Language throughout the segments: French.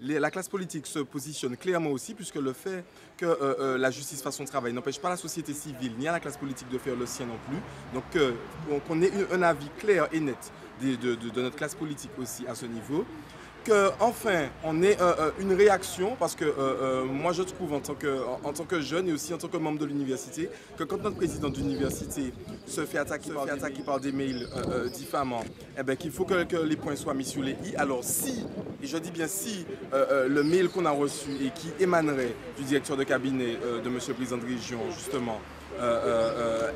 La classe politique se positionne clairement aussi, puisque le fait que la justice fasse son travail n'empêche pas la société civile ni à la classe politique de faire le sien non plus. Donc qu'on ait un avis clair et net de notre classe politique aussi à ce niveau. Qu'enfin, on ait une réaction, parce que moi je trouve en tant que jeune et aussi en tant que membre de l'université, que quand notre président d'université se fait attaquer par des mails diffamants, eh bien, qu'il faut que les points soient mis sur les i. Alors si, et je dis bien si, le mail qu'on a reçu et qui émanerait du directeur de cabinet de M. le président de région, justement,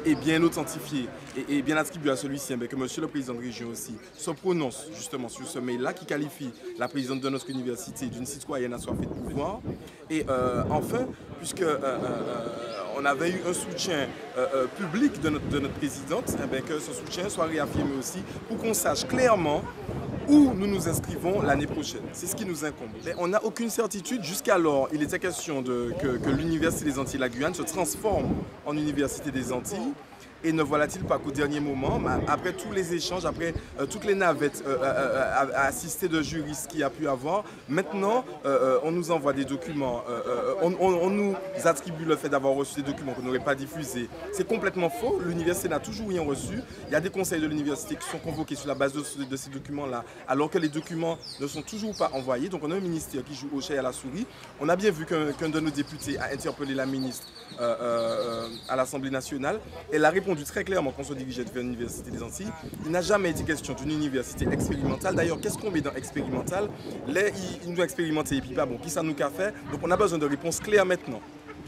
est bien authentifié et bien attribué à celui-ci, que M. le président de région aussi se prononce justement sur ce mail-là qui qualifie la présidente de notre université d'une citoyenne assoiffée de pouvoir. Et enfin, puisque on avait eu un soutien public de notre présidente, que ce soutien soit réaffirmé aussi pour qu'on sache clairement où nous nous inscrivons l'année prochaine. C'est ce qui nous incombe. Mais on n'a aucune certitude. Jusqu'alors, il était question que l'Université des Antilles la Guyane se transforme en Université des Antilles. Et ne voilà-t-il pas qu'au dernier moment, après tous les échanges, après toutes les navettes à assister de juristes qu'il y a pu avoir, maintenant on nous envoie des documents, on nous attribue le fait d'avoir reçu des documents qu'on n'aurait pas diffusés. C'est complètement faux, l'université n'a toujours rien reçu. Il y a des conseils de l'université qui sont convoqués sur la base de ces documents-là, alors que les documents ne sont toujours pas envoyés. Donc on a un ministère qui joue au chat et à la souris. On a bien vu qu'un de nos députés a interpellé la ministre à l'Assemblée nationale. Elle a répondu très clairement qu'on se dirigeait vers l'Université des Antilles. Il n'a jamais été question d'une université expérimentale. D'ailleurs, qu'est-ce qu'on met dans expérimental? Ils nous ont expérimenté et puis pas bon, qui ça nous a fait? Donc on a besoin de réponses claires maintenant.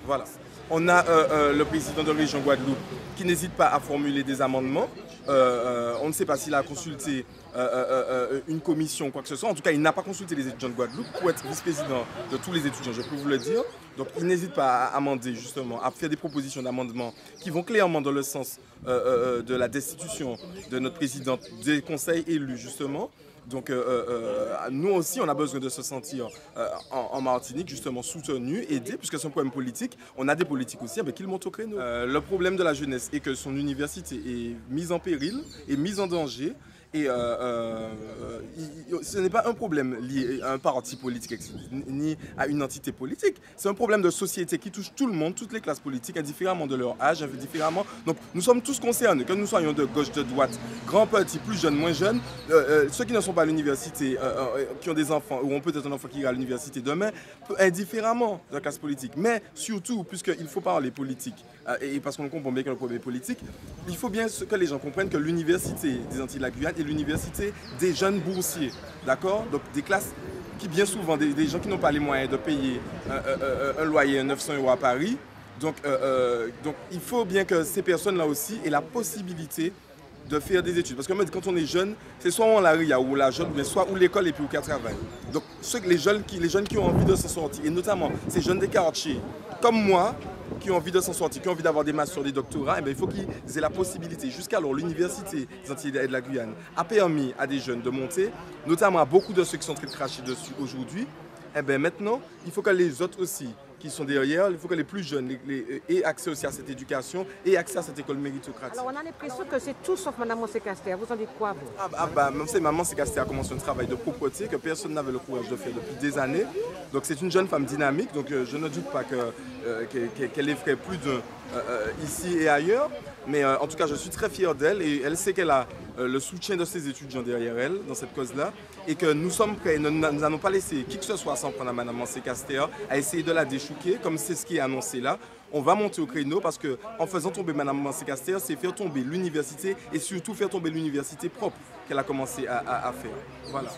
Voilà. On a le président de région Guadeloupe qui n'hésite pas à formuler des amendements. On ne sait pas s'il a consulté une commission ou quoi que ce soit. En tout cas, il n'a pas consulté les étudiants de Guadeloupe pour être vice-président de tous les étudiants, je peux vous le dire. Donc il n'hésite pas à amender justement, à faire des propositions d'amendement qui vont clairement dans le sens de la destitution de notre présidente, des conseils élus justement. Donc nous aussi, on a besoin de se sentir en Martinique justement soutenu, aidé, puisque c'est un problème politique. On a des politiques aussi qui le montent au créneau. Le problème de la jeunesse est que son université est mise en péril, est mise en danger. Et ce n'est pas un problème lié à un parti politique ni à une entité politique. C'est un problème de société qui touche tout le monde, toutes les classes politiques, indifféremment de leur âge, indifféremment. Donc nous sommes tous concernés, que nous soyons de gauche, de droite, grands, petits, plus jeunes, moins jeunes. Ceux qui ne sont pas à l'université, qui ont des enfants, ou ont peut-être un enfant qui ira à l'université demain, indifféremment de la classe politique. Mais surtout, puisqu'il faut parler politique, et parce qu'on comprend bien que le problème est politique, il faut bien que les gens comprennent que l'université des Antilles de la Guyane est l'université des jeunes boursiers, d'accord? Donc des classes qui bien souvent, des gens qui n'ont pas les moyens de payer un loyer à 900 € à Paris. Donc il faut bien que ces personnes-là aussi aient la possibilité de faire des études. Parce que quand on est jeune, c'est soit on la RIA ou la jeune, mais soit ou l'école et puis aucun travail. Donc les jeunes qui ont envie de s'en sortir, et notamment ces jeunes des quartiers, comme moi, qui ont envie de s'en sortir, qui ont envie d'avoir des masters, des doctorats, il faut qu'ils aient la possibilité. Jusqu'alors, l'Université des Antilles et de la Guyane a permis à des jeunes de monter, notamment à beaucoup de ceux qui sont en train de cracher dessus aujourd'hui. Maintenant, il faut que les autres aussi, qui sont derrière, il faut que les plus jeunes aient accès aussi à cette éducation et accès à cette école méritocratique. Alors on a l'impression que c'est tout sauf Mme Monsecaster. Vous en dites quoi, vous? Mme Monsecaster a commencé un travail de propreté que personne n'avait le courage de faire depuis des années. Donc c'est une jeune femme dynamique, donc je ne doute pas qu'elle effraie plus d'un ici et ailleurs. Mais en tout cas, je suis très fier d'elle et elle sait qu'elle a le soutien de ses étudiants derrière elle dans cette cause-là et que nous sommes prêts, nous n'allons pas laisser qui que ce soit s'en prendre à Mme Monsecaster, à essayer de la déchouquer comme c'est ce qui est annoncé là. On va monter au créneau parce qu'en faisant tomber Mme Monsecaster, c'est faire tomber l'université et surtout faire tomber l'université propre qu'elle a commencé à faire. Voilà.